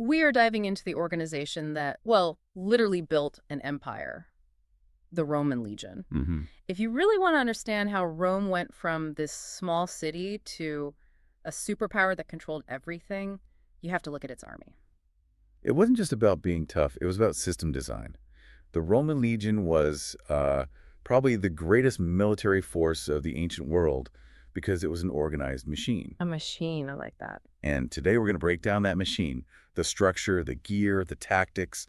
We are diving into the organization that, well, literally built an empire, the Roman legion. Hmm. If you really want to understand how Rome went from this small city to a superpower that controlled everything, you have to look at its army. It wasn't just about being tough. It was about system design. The Roman legion was probably the greatest military force of the ancient world because it was an organized machine. A machine, I like that. And today we're going to break down that machine, the structure, the gear, the tactics,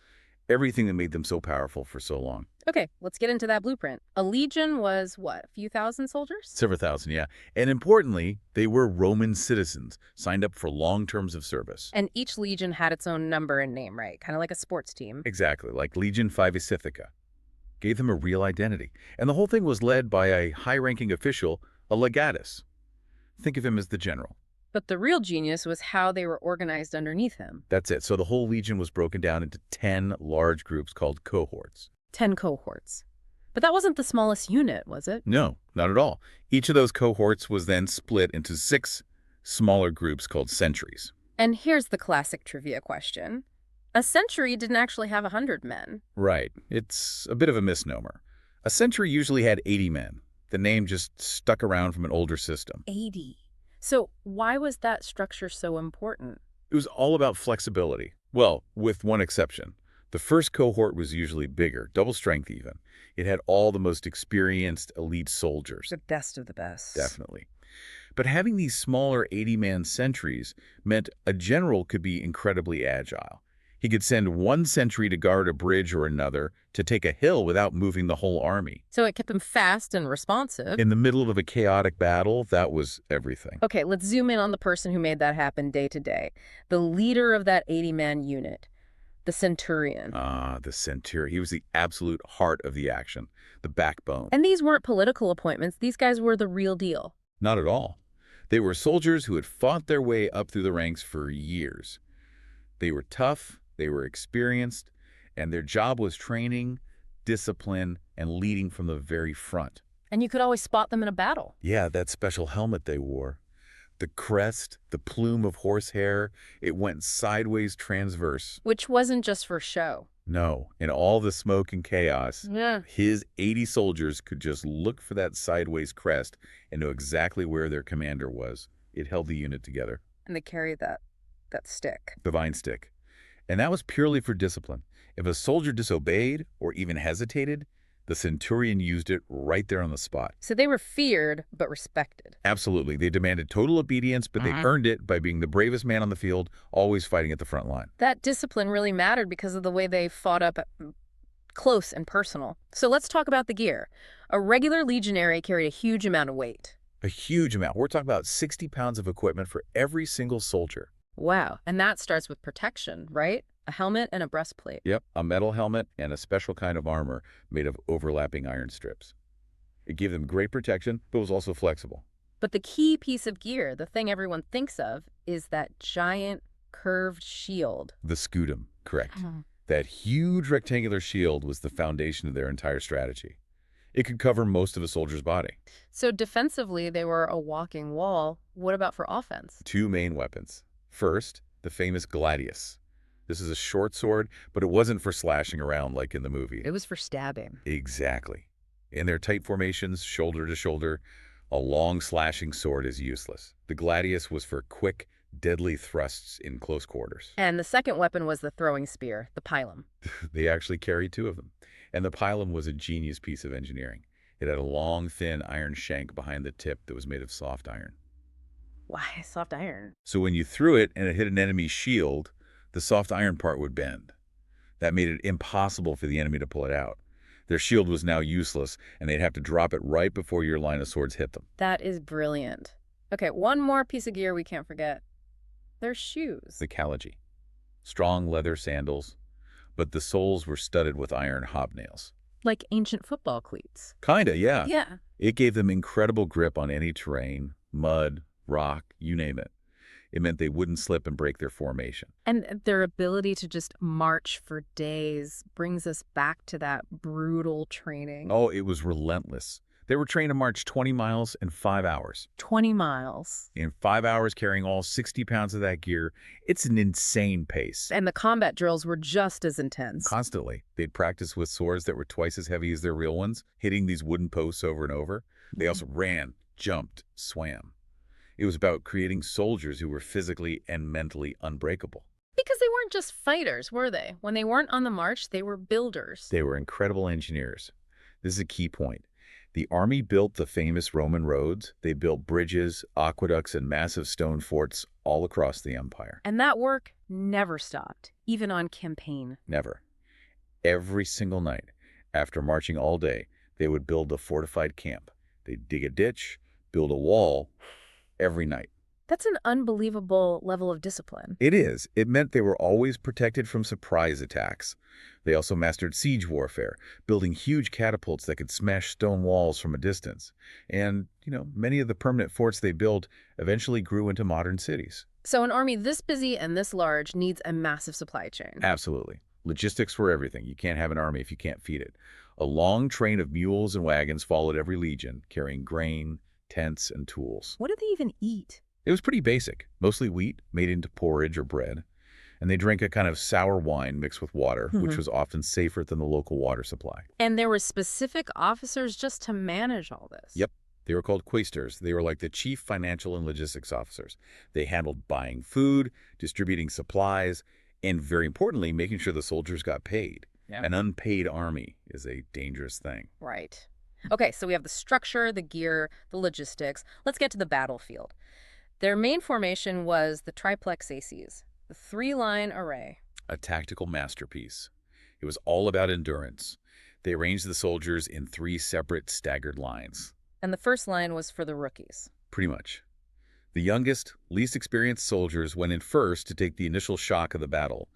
everything that made them so powerful for so long. Okay, let's get into that blueprint. A legion was, what, a few thousand soldiers? Several thousand, yeah. And importantly, they were Roman citizens, signed up for long terms of service. And each legion had its own number and name, right? Kind of like a sports team. Exactly, like Legion Pacifica. Gave them a real identity. And the whole thing was led by a high-ranking official, a legatus. Think of him as the general. But the real genius was how they were organized underneath him. That's it. So the whole legion was broken down into 10 large groups called cohorts. 10 cohorts. But that wasn't the smallest unit, was it? No, not at all. Each of those cohorts was then split into 6 smaller groups called centuries. And here's the classic trivia question. A century didn't actually have 100 men. Right. It's a bit of a misnomer. A century usually had 80 men. The name just stuck around from an older system. 80. So why was that structure so important? It was all about flexibility. Well, with one exception. The first cohort was usually bigger, double strength even. It had all the most experienced elite soldiers. The best of the best. Definitely. But having these smaller 80-man centuries meant a general could be incredibly agile. He could send one century to guard a bridge or another, to take a hill without moving the whole army. So it kept them fast and responsive. In the middle of a chaotic battle, that was everything. Okay, let's zoom in on the person who made that happen day to day. The leader of that 80-man unit, the centurion. The centurion. He was the absolute heart of the action, the backbone. And these weren't political appointments. These guys were the real deal. Not at all. They were soldiers who had fought their way up through the ranks for years. They were tough, they were experienced, and their job was training, discipline, and leading from the very front. And you could always spot them in a battle. Yeah, that special helmet they wore. The crest, the plume of horsehair, it went sideways transverse. Which wasn't just for show. No, in all the smoke and chaos, Yeah. his 80 soldiers could just look for that sideways crest and know exactly where their commander was. It held the unit together. And they carried that stick. The vine stick. And that was purely for discipline. If a soldier disobeyed or even hesitated, the centurion used it right there on the spot. So they were feared, but respected. Absolutely. They demanded total obedience, but they earned it by being the bravest man on the field, always fighting at the front line. That discipline really mattered because of the way they fought up close and personal. So let's talk about the gear. A regular legionary carried a huge amount of weight. A huge amount. We're talking about 60 pounds of equipment for every single soldier. Wow. And that starts with protection, right? A helmet and a breastplate. Yep, a metal helmet and a special kind of armor made of overlapping iron strips. It gave them great protection, but was also flexible. But the key piece of gear, the thing everyone thinks of, is that giant curved shield. The scutum, correct. That huge rectangular shield was the foundation of their entire strategy. It could cover most of a soldier's body. So defensively, they were a walking wall. What about for offense? 2 main weapons. First, the famous gladius. This is a short sword, but it wasn't for slashing around like in the movie. It was for stabbing. Exactly. In their tight formations, shoulder to shoulder, a long slashing sword is useless. The gladius was for quick, deadly thrusts in close quarters. And the second weapon was the throwing spear, the pilum. They actually carried 2 of them. And the pilum was a genius piece of engineering. It had a long, thin iron shank behind the tip that was made of soft iron. Why soft iron? So when you threw it and it hit an enemy's shield, the soft iron part would bend. That made it impossible for the enemy to pull it out. Their shield was now useless, and they'd have to drop it right before your line of swords hit them. That is brilliant. Okay, one more piece of gear we can't forget. Their shoes. The caligy. Strong leather sandals, but the soles were studded with iron hobnails. Like ancient football cleats. Kinda, yeah. Yeah. It gave them incredible grip on any terrain, mud, rock, you name it. It meant they wouldn't slip and break their formation. And their ability to just march for days brings us back to that brutal training. Oh, it was relentless. They were trained to march 20 miles in 5 hours. 20 miles. In 5 hours, carrying all 60 pounds of that gear, it's an insane pace. And the combat drills were just as intense. Constantly. They'd practice with swords that were twice as heavy as their real ones, hitting these wooden posts over and over. They also ran, jumped, swam. It was about creating soldiers who were physically and mentally unbreakable. Because they weren't just fighters, were they? When they weren't on the march, they were builders. They were incredible engineers. This is a key point. The army built the famous Roman roads. They built bridges, aqueducts, and massive stone forts all across the empire. And that work never stopped, even on campaign. Never. Every single night, after marching all day, they would build a fortified camp. They'd dig a ditch, build a wall, every night. That's an unbelievable level of discipline. It is. It meant they were always protected from surprise attacks. They also mastered siege warfare, building huge catapults that could smash stone walls from a distance. And, many of the permanent forts they built eventually grew into modern cities. So an army this busy and this large needs a massive supply chain. Absolutely. Logistics were everything. You can't have an army if you can't feed it. A long train of mules and wagons followed every legion, carrying grain, tents, and tools. What did they even eat? It was pretty basic, mostly wheat made into porridge or bread. And they drank a kind of sour wine mixed with water, which was often safer than the local water supply. And there were specific officers just to manage all this. Yep. They were called quaestors. They were like the chief financial and logistics officers. They handled buying food, distributing supplies, and very importantly, making sure the soldiers got paid. Yeah. An unpaid army is a dangerous thing. Right. Okay, so we have the structure, the gear, the logistics. Let's get to the battlefield. Their main formation was the triplex aces, the three-line array. A tactical masterpiece. It was all about endurance. They arranged the soldiers in 3 separate staggered lines. And the first line was for the rookies. Pretty much. The youngest, least experienced soldiers went in first to take the initial shock of the battle.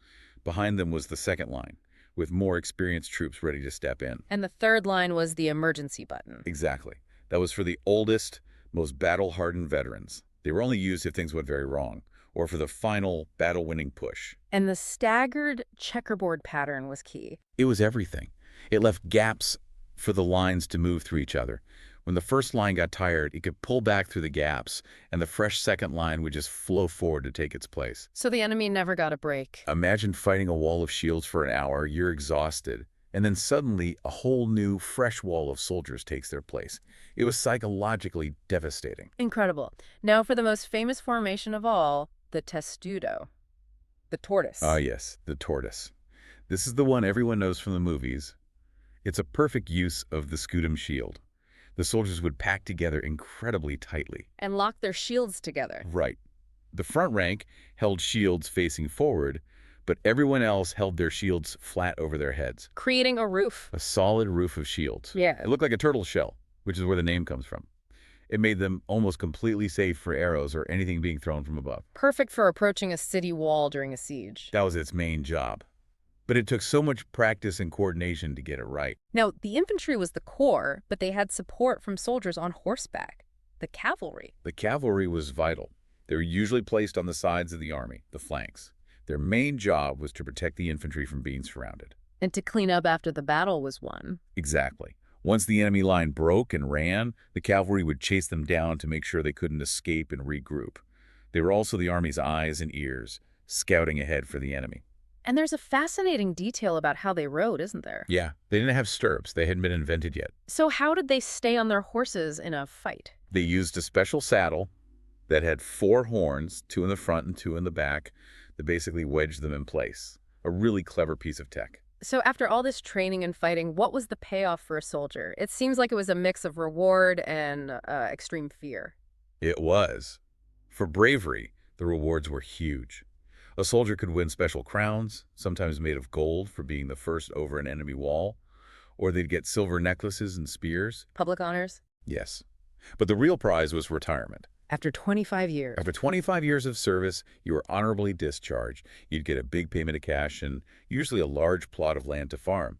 Behind them was the second line, with more experienced troops ready to step in. And the third line was the emergency button. Exactly. That was for the oldest, most battle-hardened veterans. They were only used if things went very wrong, or for the final battle-winning push. And the staggered checkerboard pattern was key. It was everything. It left gaps for the lines to move through each other. When the first line got tired, it could pull back through the gaps, and the fresh second line would just flow forward to take its place. So the enemy never got a break. Imagine fighting a wall of shields for an hour, you're exhausted, and then suddenly a whole new, fresh wall of soldiers takes their place. It was psychologically devastating. Incredible. Now for the most famous formation of all, the testudo, the tortoise. Ah, yes, the tortoise. This is the one everyone knows from the movies. It's a perfect use of the scutum shield. The soldiers would pack together incredibly tightly. And lock their shields together. Right. The front rank held shields facing forward, but everyone else held their shields flat over their heads. Creating a roof. A solid roof of shields. Yeah. It looked like a turtle shell, which is where the name comes from. It made them almost completely safe for arrows or anything being thrown from above. Perfect for approaching a city wall during a siege. That was its main job. But it took so much practice and coordination to get it right. Now, the infantry was the core, but they had support from soldiers on horseback, the cavalry. The cavalry was vital. They were usually placed on the sides of the army, the flanks. Their main job was to protect the infantry from being surrounded. And to clean up after the battle was won. Exactly. Once the enemy line broke and ran, the cavalry would chase them down to make sure they couldn't escape and regroup. They were also the army's eyes and ears, scouting ahead for the enemy. And there's a fascinating detail about how they rode, isn't there? Yeah, they didn't have stirrups. They hadn't been invented yet. So how did they stay on their horses in a fight? They used a special saddle that had 4 horns, 2 in the front and 2 in the back, that basically wedged them in place. A really clever piece of tech. So after all this training and fighting, what was the payoff for a soldier? It seems like it was a mix of reward and extreme fear. It was. For bravery, the rewards were huge. A soldier could win special crowns, sometimes made of gold for being the first over an enemy wall, or they'd get silver necklaces and spears. Public honors? Yes. But the real prize was retirement. After 25 years. After 25 years of service, you were honorably discharged. You'd get a big payment of cash and usually a large plot of land to farm.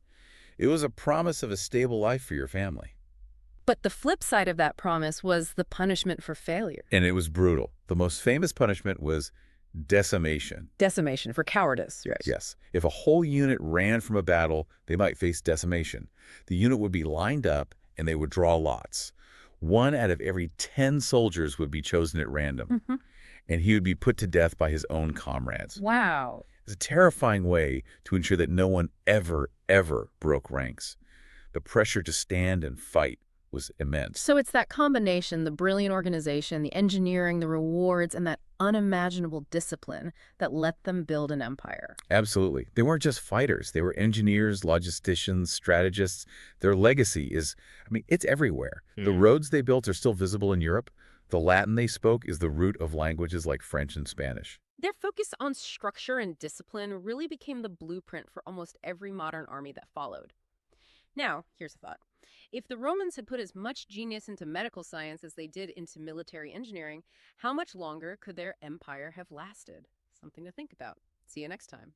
It was a promise of a stable life for your family. But the flip side of that promise was the punishment for failure. And it was brutal. The most famous punishment was decimation. Decimation for cowardice, right? Yes. If a whole unit ran from a battle, they might face decimation. The unit would be lined up and they would draw lots. One out of every 10 soldiers would be chosen at random, Hmm. and he would be put to death by his own comrades. Wow. It's a terrifying way to ensure that no one ever broke ranks. The pressure to stand and fight was immense. So it's that combination, the brilliant organization, the engineering, the rewards, and that unimaginable discipline that let them build an empire. Absolutely. They weren't just fighters. They were engineers, logisticians, strategists. Their legacy is, it's everywhere. The roads they built are still visible in Europe. The Latin they spoke is the root of languages like French and Spanish. Their focus on structure and discipline really became the blueprint for almost every modern army that followed. Now, here's a thought. If the Romans had put as much genius into medical science as they did into military engineering, how much longer could their empire have lasted? Something to think about. See you next time.